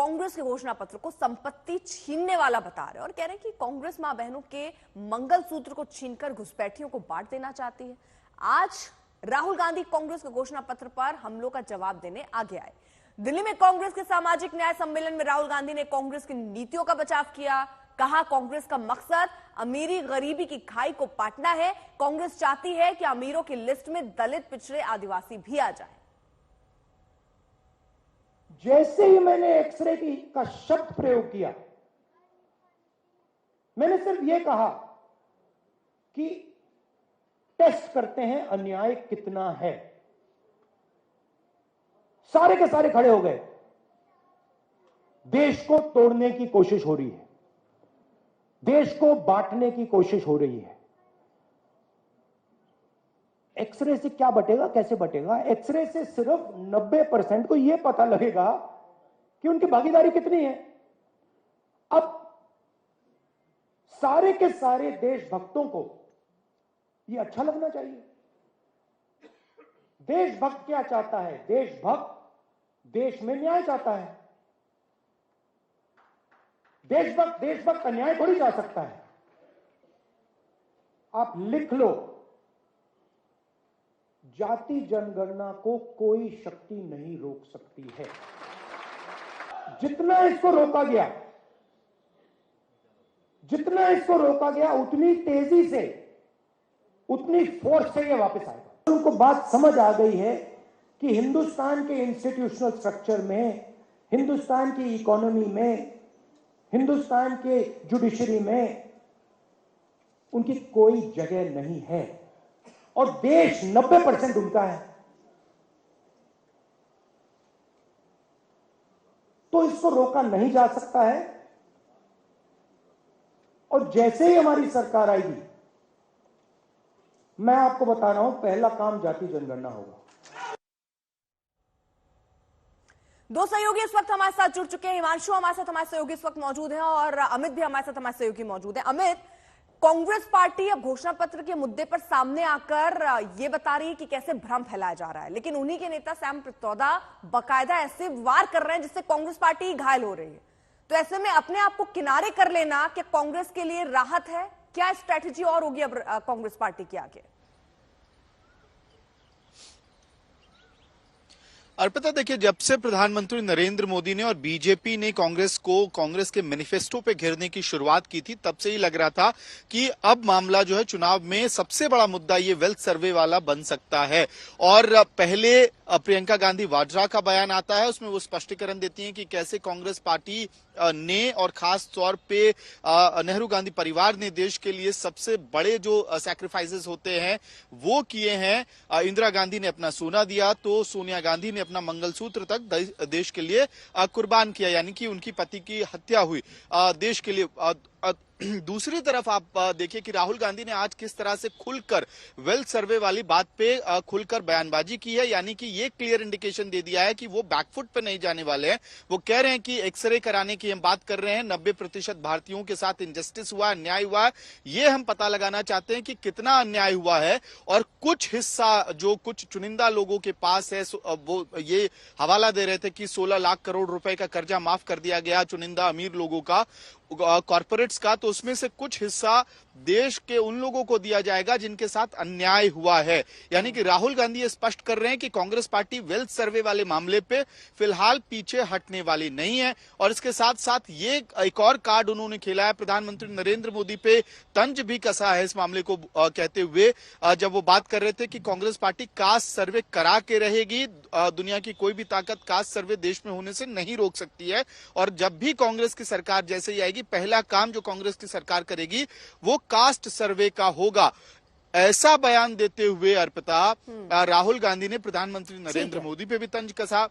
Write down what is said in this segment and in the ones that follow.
कांग्रेस के घोषणा पत्र को संपत्ति छीनने वाला बता रहे हैं और कह रहे हैं कि कांग्रेस मां बहनों के मंगलसूत्र को छीनकर घुसपैठियों को बांट देना चाहती है। आज राहुल गांधी कांग्रेस के घोषणा पत्र पर हमलों का जवाब देने आगे आए। दिल्ली में कांग्रेस के सामाजिक न्याय सम्मेलन में राहुल गांधी ने कांग्रेस की नीतियों का बचाव किया। कहा, कांग्रेस का मकसद अमीरी गरीबी की खाई को पाटना है। कांग्रेस चाहती है कि अमीरों की लिस्ट में दलित, पिछड़े, आदिवासी भी आ जाए। जैसे ही मैंने एक्सरे का शब्द प्रयोग किया, मैंने सिर्फ यह कहा कि टेस्ट करते हैं अन्याय कितना है। सारे के सारे खड़े हो गए। देश को तोड़ने की कोशिश हो रही है, देश को बांटने की कोशिश हो रही है। एक्सरे से क्या बटेगा, कैसे बटेगा? एक्सरे से सिर्फ 90% को यह पता लगेगा कि उनकी भागीदारी कितनी है। अब सारे के सारे देशभक्तों को यह अच्छा लगना चाहिए। देशभक्त क्या चाहता है? देशभक्त देश में न्याय चाहता है। देशभक्त अन्याय थोड़ी चाह सकता है। आप लिख लो, जाति जनगणना को कोई शक्ति नहीं रोक सकती है। जितना इसको रोका गया उतनी तेजी से, उतनी फोर्स से ये वापस आएगा। उनको बात समझ आ गई है कि हिंदुस्तान के इंस्टीट्यूशनल स्ट्रक्चर में, हिंदुस्तान की इकोनॉमी में, हिंदुस्तान के जुडिशरी में उनकी कोई जगह नहीं है और देश 90% उनका है। तो इसको रोका नहीं जा सकता है। और जैसे ही हमारी सरकार आएगी, मैं आपको बता रहा हूं, पहला काम जाति जनगणना होगा। दो सहयोगी इस वक्त हमारे साथ जुड़ चुके हैं। हिमांशु हमारे साथ, हमारे सहयोगी इस वक्त मौजूद हैं और अमित भी हमारे साथ, हमारे सहयोगी मौजूद हैं। अमित, कांग्रेस पार्टी अब घोषणा पत्र के मुद्दे पर सामने आकर यह बता रही है कि कैसे भ्रम फैलाया जा रहा है, लेकिन उन्हीं के नेता सैम पित्रोदा बाकायदा ऐसे वार कर रहे हैं जिससे कांग्रेस पार्टी घायल हो रही है। तो ऐसे में अपने आप को किनारे कर लेना क्या कांग्रेस के लिए राहत है? क्या स्ट्रैटेजी और होगी अब कांग्रेस पार्टी के आगे? अर्पिता, देखिए, जब से प्रधानमंत्री नरेंद्र मोदी ने और बीजेपी ने कांग्रेस के मैनिफेस्टो पे घेरने की शुरुआत की थी, तब से ही लग रहा था कि अब मामला जो है चुनाव में सबसे बड़ा मुद्दा ये वेल्थ सर्वे वाला बन सकता है। और पहले प्रियंका गांधी वाड्रा का बयान आता है, उसमें वो स्पष्टीकरण देती हैं कि कैसे कांग्रेस पार्टी ने और खास तौर पे नेहरू गांधी परिवार ने देश के लिए सबसे बड़े जो सैक्रिफाइसेस होते हैं वो किए हैं। इंदिरा गांधी ने अपना सोना दिया तो सोनिया गांधी ने अपना मंगलसूत्र तक देश के लिए कुर्बान किया, यानी कि उनकी पति की हत्या हुई देश के लिए। दूसरी तरफ आप देखिए कि राहुल गांधी ने आज किस तरह से खुलकर वेल्थ सर्वे वाली बात पे खुलकर बयानबाजी की है, यानी कि ये क्लियर इंडिकेशन दे दिया है कि वो बैकफुट पे नहीं जाने वाले हैं। वो कह रहे हैं कि एक्सरे कराने की हम बात कर रहे हैं, 90% भारतीयों के साथ इनजस्टिस हुआ, अन्याय हुआ, ये हम पता लगाना चाहते हैं कि कितना अन्याय हुआ है। और कुछ हिस्सा जो कुछ चुनिंदा लोगों के पास है, वो ये हवाला दे रहे थे कि 16 लाख करोड़ रुपए का कर्जा माफ कर दिया गया चुनिंदा अमीर लोगों का, कॉर्पोरेट्स का, तो उसमें से कुछ हिस्सा देश के उन लोगों को दिया जाएगा जिनके साथ अन्याय हुआ है। यानी कि राहुल गांधी ये स्पष्ट कर रहे हैं कि कांग्रेस पार्टी वेल्थ सर्वे वाले मामले पे फिलहाल पीछे हटने वाली नहीं है। और इसके साथ साथ ये एक और कार्ड उन्होंने खेला है, प्रधानमंत्री नरेंद्र मोदी पे तंज भी कसा है इस मामले को कहते हुए, जब वो बात कर रहे थे कि कांग्रेस पार्टी कास्ट सर्वे करा के रहेगी, दुनिया की कोई भी ताकत कास्ट सर्वे देश में होने से नहीं रोक सकती है। और जब भी कांग्रेस की सरकार जैसे ही आएगी, पहला काम जो कांग्रेस की सरकार करेगी वो कास्ट सर्वे का होगा। ऐसा बयान देते हुए अर्पिता, राहुल गांधी ने प्रधानमंत्री नरेंद्र मोदी पे भी तंज कसा।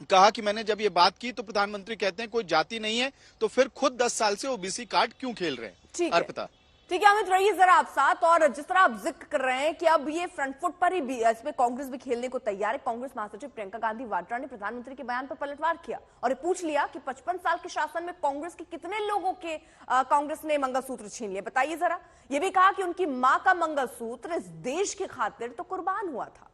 कहा कि मैंने जब ये बात की तो प्रधानमंत्री कहते हैं कोई जाति नहीं है, तो फिर खुद 10 साल से ओबीसी कार्ड क्यों खेल रहे हैं? अर्पिता, ठीक है अमित, रहिए जरा आप साथ। और जिस तरह आप जिक्र कर रहे हैं कि अब ये फ्रंट फुट पर ही इसमें कांग्रेस भी खेलने को तैयार है। कांग्रेस महासचिव प्रियंका गांधी वाड्रा ने प्रधानमंत्री के बयान पर पलटवार किया और ये पूछ लिया कि 55 साल के शासन में कांग्रेस के कितने लोगों के कांग्रेस ने मंगलसूत्र छीन लिए, बताइए जरा। ये भी कहा कि उनकी मां का मंगलसूत्र इस देश की खातिर तो कुर्बान हुआ था।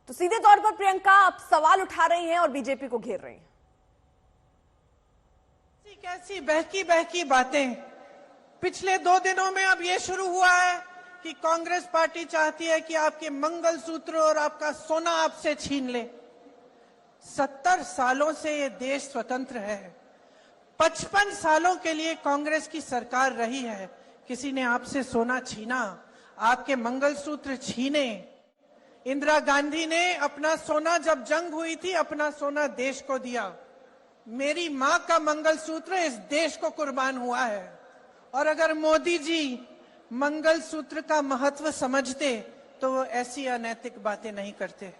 तो सीधे तौर पर प्रियंका अब सवाल उठा रही हैं और बीजेपी को घेर रही हैं। कैसी बहकी बहकी बातें। पिछले 2 दिनों में अब ये शुरू हुआ है कि कांग्रेस पार्टी चाहती है कि आपके मंगलसूत्र और आपका सोना आपसे छीन ले। 70 सालों से ये देश स्वतंत्र है। 55 सालों के लिए कांग्रेस की सरकार रही है। किसी ने आपसे सोना छीना, आपके मंगलसूत्र छीने। इंदिरा गांधी ने अपना सोना, जब जंग हुई थी, अपना सोना देश को दिया। मेरी मां का मंगलसूत्र इस देश को कुर्बान हुआ है। और अगर मोदी जी मंगलसूत्र का महत्व समझते तो वो ऐसी अनैतिक बातें नहीं करते।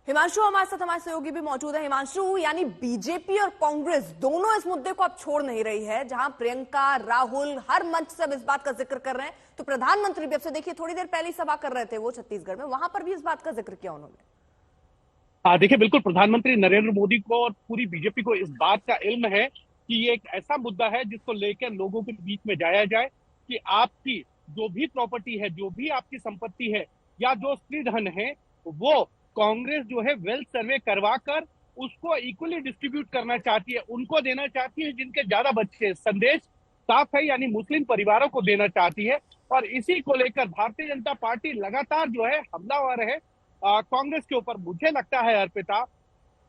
हिमांशु हमारे साथ, हमारे सहयोगी भी मौजूद है। हिमांशु, यानी बीजेपी और कांग्रेस दोनों इस मुद्दे को अब छोड़ नहीं रही है। जहां प्रियंका, राहुल हर मंच से अब इस बात का जिक्र कर रहे हैं, तो प्रधानमंत्री भी, अब से देखिए थोड़ी देर पहले सभा कर रहे थे वो छत्तीसगढ़ में, वहां पर भी इस बात का जिक्र किया उन्होंने। देखिए, बिल्कुल प्रधानमंत्री नरेंद्र मोदी को और पूरी बीजेपी को इस बात का इल्म है कि ये एक ऐसा मुद्दा है जिसको लेकर लोगों के बीच में जाया जाए कि आपकी जो भी प्रॉपर्टी है, जो भी आपकी संपत्ति है या जो स्त्री धन है, वो कांग्रेस जो है वेल्थ सर्वे करवा कर उसको इक्वली डिस्ट्रीब्यूट करना चाहती है, उनको देना चाहती है जिनके ज्यादा बच्चे हैं। संदेश साफ है, यानी मुस्लिम परिवारों को देना चाहती है। और इसी को लेकर भारतीय जनता पार्टी लगातार जो है हमलावर है कांग्रेस के ऊपर। मुझे लगता है अर्पिता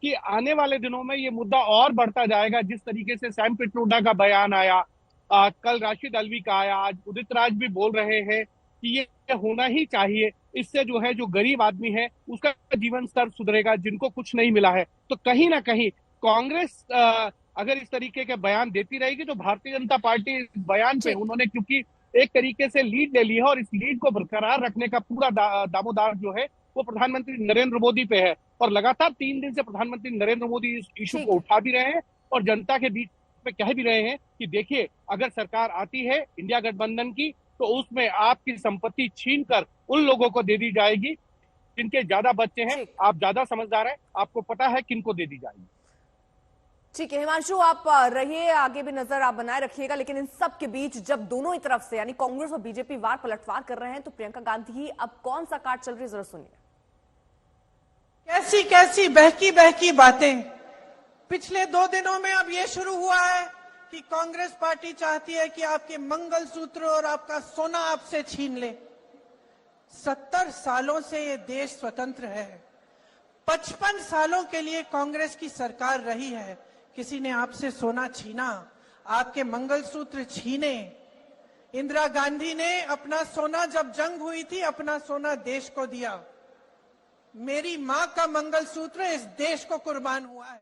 कि आने वाले दिनों में ये मुद्दा और बढ़ता जाएगा। जिस तरीके से सैम पिट्रोडा का बयान आया, कल राशिद अल्वी का आया, आज उदित राज भी बोल रहे हैं कि ये होना ही चाहिए। इससे जो है, जो गरीब आदमी है उसका जीवन स्तर सुधरेगा, जिनको कुछ नहीं मिला है। तो कहीं ना कहीं कांग्रेस अगर इस तरीके के बयान देती रहेगी तो भारतीय जनता पार्टी इस बयान पे, उन्होंने क्योंकि एक तरीके से लीड ले ली है और इस लीड को बरकरार रखने का पूरा दामोदार जो है वो प्रधानमंत्री नरेंद्र मोदी पे है। और लगातार 3 दिन से प्रधानमंत्री नरेंद्र मोदी इस इशू को उठा भी रहे हैं और जनता के बीच में कह भी रहे हैं कि देखिए, अगर सरकार आती है इंडिया गठबंधन की तो उसमें आपकी संपत्ति छीनकर उन लोगों को दे दी जाएगी जिनके ज्यादा बच्चे हैं। आप ज्यादा समझदार हैं, आपको पता है किनको दे दी जाएगी। ठीक है हिमांशु, आप रहिए, आगे भी नजर आप बनाए रखिएगा। लेकिन इन सब के बीच जब दोनों ही तरफ से यानी कांग्रेस और बीजेपी वार पलटवार कर रहे हैं, तो प्रियंका गांधी अब कौन सा कार्ड चल रही है, जरा सुनिए। कैसी कैसी बहकी बहकी बातें। पिछले 2 दिनों में अब ये शुरू हुआ है कि कांग्रेस पार्टी चाहती है कि आपके मंगलसूत्र और आपका सोना आपसे छीन ले। 70 सालों से ये देश स्वतंत्र है। 55 सालों के लिए कांग्रेस की सरकार रही है। किसी ने आपसे सोना छीना, आपके मंगलसूत्र छीने। इंदिरा गांधी ने अपना सोना, जब जंग हुई थी, अपना सोना देश को दिया। मेरी मां का मंगलसूत्र इस देश को कुर्बान हुआ है।